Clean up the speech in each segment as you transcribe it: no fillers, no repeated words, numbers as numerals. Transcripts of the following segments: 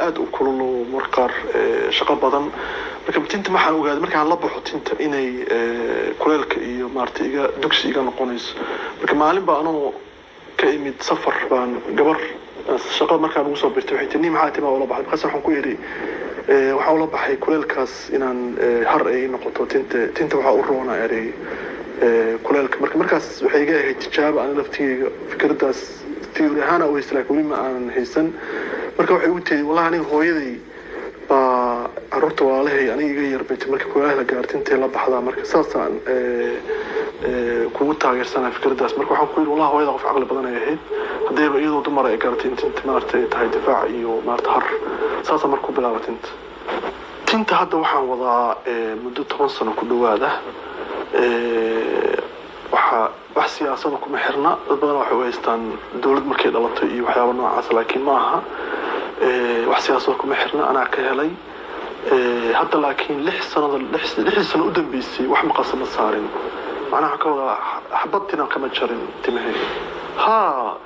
aad u kulul markaar shaqo badan marka tinta maxaan ogaaday markaan la baxo tinta inay kuleelka iyo maartay iga dugsi iga noqonayso marka maalin baa anoo ka imid safar baan gabar shaqo markaan ugu soo birtay waxay tani maxaa timaa ula baxay qas waxaan ku yiri waxa ula baxay kuleelkaas inaan har ay noqoto tinta waxa u roona eray kuleelka markaas waxay iga ahayd tijaabo aan laftiga fikradaas tiiri ahaan oo islaakuuni ma aan haysan marka waxay u teeday wallahi aniga hooyaday carruurta walaalahay aniga iga yar bay marka kuleelka gaartintay la baxdaa marka saasaan kugu taageersanaa fikradaas marka waxaan ku yiri wallahi hooyada qof caqli badan ay ahayd hadayba iyadoo dumar ay gaartay inta maartay tahay difaac iyo maartay har saasa markuu bilaabatay tinta hadda waxaan wadaa muddo 10 sano ku dhawaada wax siyaasada kuma xirna dad badan waxay haystaan dawlad markay dhalato iyo waxyaabo noocaas laakiin ma aha wax siyaasada kuma xirna ana ka helay hadda laakiin 6 sano u dambeysay wax ma qasama saarin macnaha ka wada xabadtina kama jarin timahay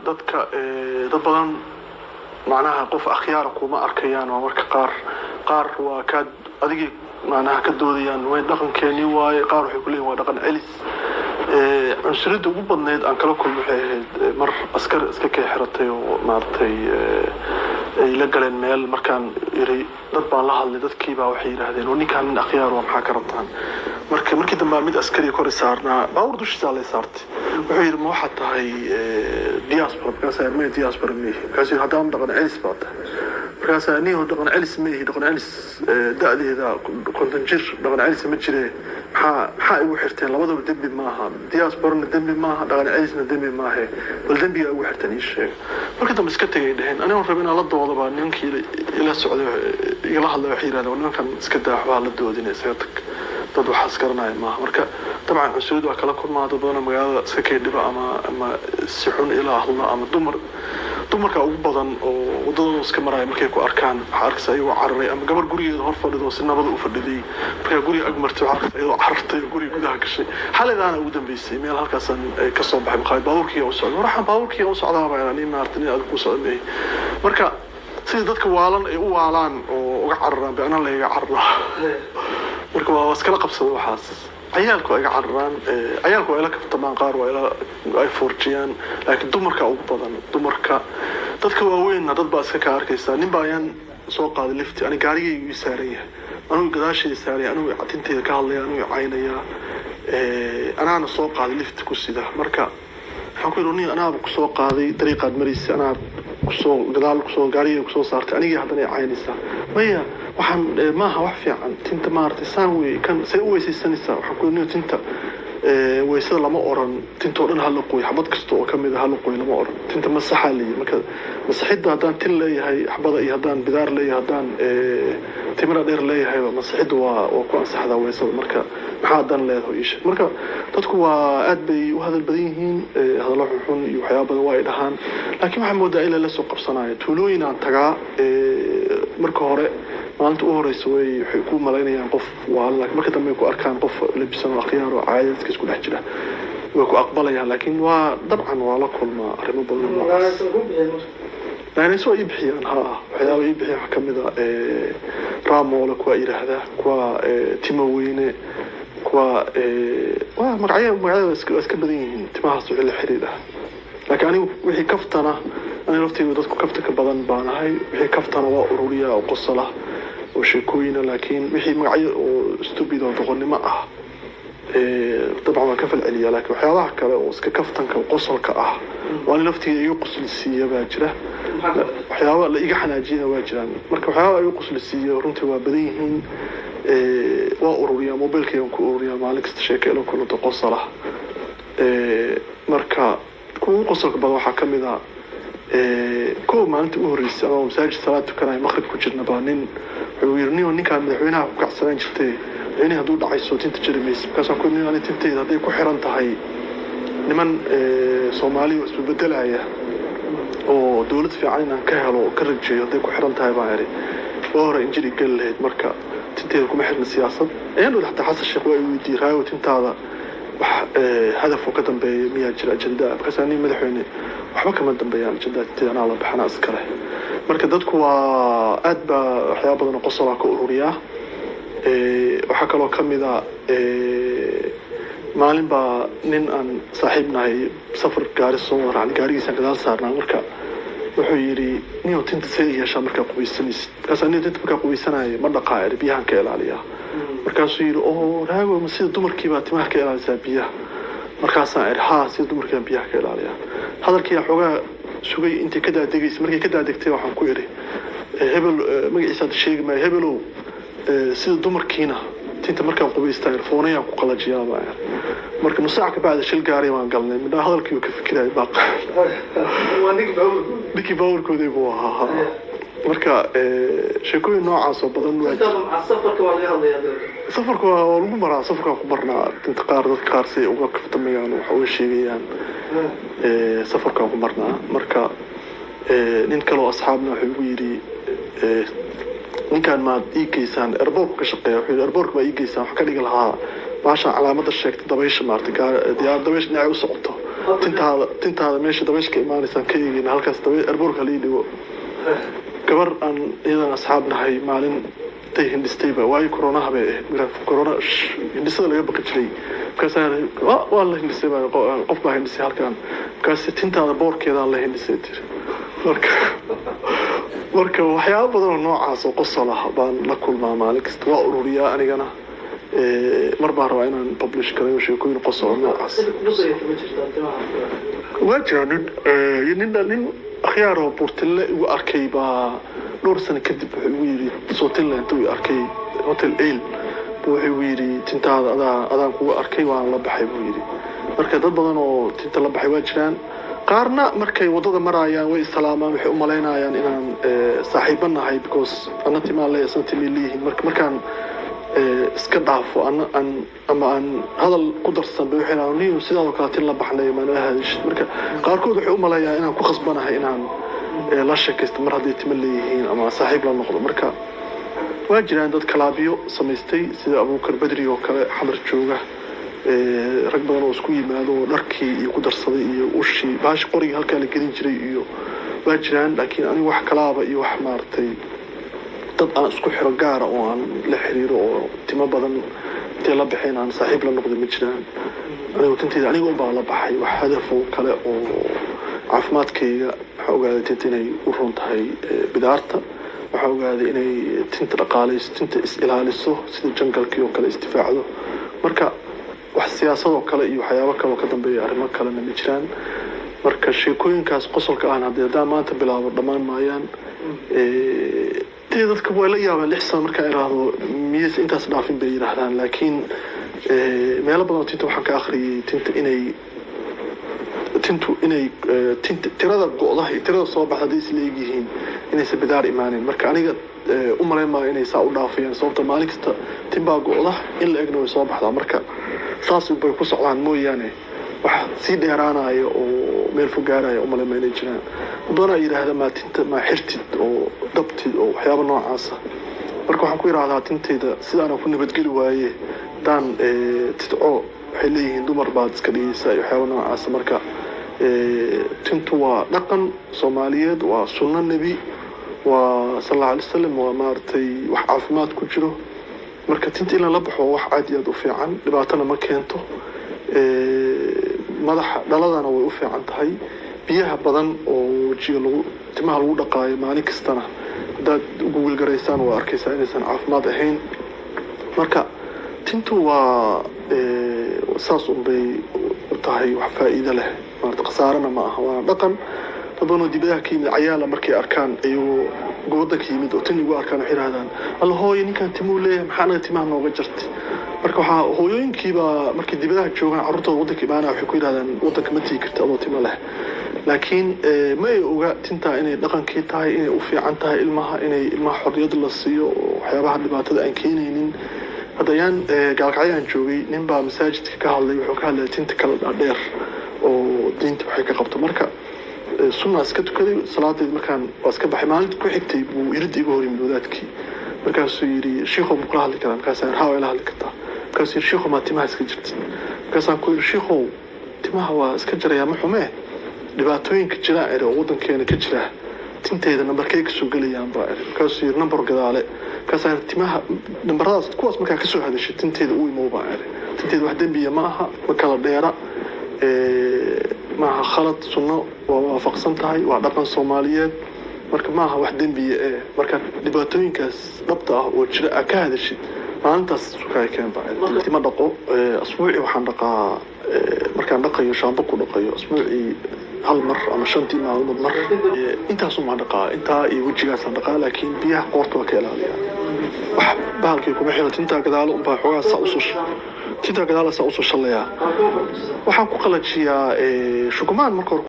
dadka dad badan macnaha qof akhyaar kuma arkayaan oo marka qaar waa ka adigii macnaha ka doodayaan way dhaqankeeni waay qaar waxay ku leeyihiin waa dhaqan celis cunsurida ugu badneed aan kala kulmo waxay ahayd mar askar iska ka xiratay oo maartay ay la galeen meel markaan iray dad baan la hadlay dadkii baa waxay yiraahdeen oo ninkan akhyaar waa maxaa ka rabtaan markii dambe mid askari kor saarnaa baawur dushiisa la saartay wuxuu yiri ma waxa tahay diaspora diaspora kaasi hadaan dhaqan celis baad markaas anigu dhaqan celis dhaqan celis da'deeda konton jir dhaqan celis ma jiree maxaa igu xirteen labadaba dambi maaha diaspora dambi maaha dhaqan celisna dambi maaha bal dambiga ugu xirteen ii sheeg markii dambe iska tagay dhaheen anigu rabin la doodaba ninkii ila socday ila hadlay waxay yiraahdeen ninkan iska daaxwa la doodinaysa dad waxaas garanaya maaha marka dabcan cunsuriyadu waa kala kulmaado badan magaalada iska keedhiba ama si xun ila hadla ama dumarka ugu badan oo wadada iska maray markay ku arkaan waxa arkay ayuu cararay ama gabar gurigeeda hor fadhido si nabad u fadhiday marka guriga agmartay waxa arkay ayuu carartay guriga gudaha gashay xaladana ugu dambeysay meel halkaas ka soo baxay maqaayad baabuurkii oo socdo waxaan baabuurkii oo socdaa baan in maartay aad ku socday marka sida dadka waalan ay u waalaan oo uga cararaan baan la iga carraa marka waa iskala qabsado waxaas ciyaalku ay cararaan ciyaalku ay la kaftamaan qaar waa ay forjiyaan laakiin dumarka ugu badan dumarka dadka waaweyn dad baa iska ka arkaysa nin baa ayaan soo qaaday lift ani gaarigaygu ii saaran yahay anigu gadaashayda saaray anigu cadinteeda ka hadlaya anigu caynaya anaana soo qaaday lift ku sida marka waxaan ku yiri anaaba ku soo qaaday dariiqaad maraysa anaaba kusoo gadaal kusoo gaariga kusoo saartay aniga haddana caynaysa maya waxaan maaha wax fiican tinta maartay saan way kan say u weysaysanaysaa waxaan ku yiri tinta weysada lama oran tinta oo dhan hal qoy xabad kasta oo kamid ah hal qoy lama oran tinta masaxa leeyahay marka masaxida hadaan tin leeyahay xabada iyo hadaan bidaar leeyahay hadaan timira dheer leeyahay masaxida waa ku ansaxda weysada marka maxaa dan leedahay isha marka dadku waa aad bay u hadal badan yihiin hadallo xun iyo waxyaabo badan waa ay dhahaan laakiin waxa moodaa in la soo qabsanayo tuulooyin aan tagaa marka hore maanta u horeyso waxay ku malaynayaan qof waa laakiin marka dambe ku arkaan qof labisan akhyaar oo caadadka isku dhex jira way ku aqbalayaan laakiin waa dabcan waa la kulma arrimo badan يعني سوى يبحي عنها وحياة يبحي حكمدا رامولا كوا يرهدا كوا تيموينه كوا مقعيا اسكبدين تماحسوا على الحريرة لكن أنا وحي كفتنا أنا نفتي ودتكو كفتك بدن بانهاي وحي كفتنا وأوروليا وقصلة وشكوينة لكن وحي مقعيا واستوبيد وضغني معه طبعا ما كفل عليا لكن وحياة كلا وسكفتنك وقصلك وأنا نفتي يقصل السيا باجرة waxyaabo la iga xanaajiyay waa jiraan marka waxyaabo ay u qoslaysiiyo runtii waa badan yihiin waa ururiya mobilkayga ku ururiya maalin kasta sheekaylo kula qosala marka ku qosalka badan waxa kamid ah koob maalinta u horeysay oo masaajid salaad tukanay maqrib ku jirna baanin wuxuu yirniyo ninka madaxweynaha ku kacsanaan jirtay inay haduu dhacay sootinta jirimeys kaas ku ninaan tinteeda haday ku xiran tahay niman Soomaali oo isbedelaya oo dawlad fiican aan ka helo ka rajeeyo haday ku xiran tahay baan yiri hore injili gal lahayd marka tinteeda kuma xirna siyaasad ayaan xataa xasan sheekh waa uu diiraayo tintaada هدف وقدم بمياجر أجندة بكساني مدحوني وحبك ما دم بيان أجندة أنا الله بحنا أذكره marka dadku waa aad ba waxyaabo badan oo qosol ah ka ururiya waxa kale oo kamid ah maalin ba nin aan saaxiibnahay safar gaari soo waran gaarigiisa gadaal saarnaa marka wuxuu yiri niyo tinta yeesha marka qubaysanaysid kaasani tinta marka qubaysanay ma dhaqaayr biyaha ka ilaaliya markaasuu yiri oo raago ma sida dumarkii baa timaha ka ilaalisa biyaha markaasaan irhaa sida dumarkii biyaha ka ilaaliya hadalkii xogaa sugay intii ka daadegaysa markii ka daadegtay waxaan ku yiri hebel magaciisa sheegay ma hebelow sida dumarkiina tinta markaan qubaystay foonayaan ku qalajiyaa marka nusaac ka baad shil gaari waan galnay midna hadalkii ka fikiray baaq biki bawrkoodii buu ahaa marka sheekooyin noocaas oo badan waa safarku waa lagu maraa safarka ku marnaa inta qaar si uga kaftamayaan waxa uu sheegayaan safarka ku marnaa marka nin kale oo asxaabna wuxuu ugu yiri ninkan ma iigeysan airport ka shaqeeyo wuxuu airport ma iigeysan wax ka dhigi lahaa baasha calaamada sheegtay dabaysha maartay diyaar dabaysh dhinac u socoto tintaada meesha dabaysh ka imaanaysan ka eegin halkaas dabaysh airport ka liidigo gabar aan iyadan asxaabnahay maalin tay hindistayba waay corona habe corona hindisada laga baqi jiray kaasaan waa la hindisay qof baa hindisay halkan kaas tintaada boorkeeda la hindisay marka waxyaabo badan oo noocaas oo qosol ah baan la kulmaa maalin kasta waa ururiyaa anigana mar baa rabaa inaan publish karayo sheekooyin qosol noocaas waa jiraan nin akhyaar oo Portland ugu arkay baa dhowr sano kadib wuxuu ugu yiri Portland intuu arkay hotel ale wuxuu ugu yiri tintaada adaan kugu arkay waan la baxay buu yiri marka dad badan oo tinta la baxay waa jiraan qaarna markay wadada marayaan way salaamaan waxay u maleynayaan inaan saaxiibanahay because anati ma leeyahay santimilihi markaan iska dhaafo ama aan hadal ku darsan bay waxay leeyihiin sidoo kale tin la baxnay ma leeyahay marka qaarkood waxay u maleeyaan inaan ku khasbanahay inaan la sheekaysto mar haddii timo leeyihiin ama saaxiib la noqdo marka waa jiraan dad kalaabiyo samaystay sida Abuukar Badri oo kale xamar jooga rag badan oo isku yimaado dharkii iyo ku darsaday iyo ushii baash qoriga halka la gelin jiray iyo waa jiraan laakiin anigu wax kalaaba iyo wax maartay dad aan isku xiro gaar oo aan la xiriiro oo timo badan intii la bixin aan saaxiib la noqdo ma jiraan anigu baa la baxay wax hadaf oo kale oo caafimaadkayga waxa ogaaday tinta inay u run tahay bidaarta waxa ogaaday inay tinta dhaqaalayso tinta is ilaaliso sida jangalkii oo kale istifaacdo marka wax siyaasado kale iyo waxyaabo kale oo ka dambeeya arrimo kale ma jiraan marka sheekooyinkaas qosolka aan hadda maanta bilaabo dhamaan maayaan dadka way la yaabaan 6 sano marka ay raado miis intaas dhaafin bay yiraahdaan laakiin meelo badan tinta waxaan ka akhriyay tinta tirada go'daha tirada soo baxday is leeyihiin inay sabidaar iimaaneen marka aniga u maleemaa inay saa u dhaafayaan sababta maalin kasta tinba go'daha in la egno soo baxda marka saas bay ku socdaan mooyaane wax si dheeraanayo oo meel fog gaaraya u maleemaa inay jiraan doona yiraahdo ma tinta ma xirtid oo dabtid oo waxyaabo noocaas ah marka waxaan ku yiraahdaa tinteeda sidaan ku nabadgeli waaye daan tidco waxay leeyihiin dumar baad iska dhigaysaa waxyaabo noocaas marka tintu waa dhaqan Soomaaliyeed waa sunna nabi waa sallallahu alayhi wasallam waa maartay wax caafimaad ku jiro marka tinta in la baxo wax aad iyo aad u fiican dhibaatana ma keento madaxa dhaladana way u fiican tahay biyaha badan oo jiga lagu timaha lagu dhaqaayo maalin kastana dad Google gareysaan waa arkaysaa inaysan caafimaad ahayn marka tintu waa saas u bay tahay wax faa'iido leh maarta qasaarana ma aha waa dhaqan dadana dibadaha ka yimid cayaala markay arkaan ayuu gooda ka yimid oo tan ugu arkaan xiraadan alla hooyo ninkan timuu leeyahay maxaana timaha nooga jartay marka waxa hooyooyinkiiba markay dibadaha joogaan carruurtooda wadanka imaanaa waxay ku yiraahdaan wadanka ma tii karta adoo timo leh laakiin ma ay oga tinta inay dhaqankii tahay inay u fiican tahay ilmaha xorriyad la siiyo waxyaabaha dhibaatada aan keenaynin hadayaan gaalkacyaan joogay nin baa masaajidka ka hadlay wuxuu ka hadlay tinta kala dheer oo diinta waxay ka qabto marka sunna iska tukaday salaadeed markaan iska baxay maalinta ku xigtay buu irid iga hor yimid wadaadkii markaasuu yiri sheekhu ma kula hadli karaa markaasaan haa ila hadli kartaa markaasuu yiri sheekhu ma timaha iska jirtay markaasaan ku yidhi shiikow timaha waa iska jarayaa ma xumee dhibaatooyinka jiraa eri oo waddankeena ka jira tinteeda nambarkay kasoo gelayaan baa eri markaasuu yidhi nambar gadaale markaasaan timaha nambaradaas kuwaas markaa kasoo hadashay tinteeda u imow baa eri tinteeda wax dembiya ma aha ma kala dheera maaha khalad sunno waa waafaqsan tahay waa dhaqan soomaaliyeed marka maaha wax dembiya marka dhibaatooyinkaas dhabta ah oo jira aa ka hadashid maalintaas sukaay keen baa tima dhaqo asbuucii waxaan dhaqaa markaan dhaqayo shaambo ku dhaqayo asbuucii hal mar ama 5 maalmood mar intaasuma dhaqaa intaa iyo wejigaasaan dhaqaa laakiin biyaha qoorta waa ka ilaaliyaa wax bahalkii kuma xiro tintaa gadaalo unbaa xoogaa saa usoo shalayaa waxaan ku qalajiyaa shukumaan marka hore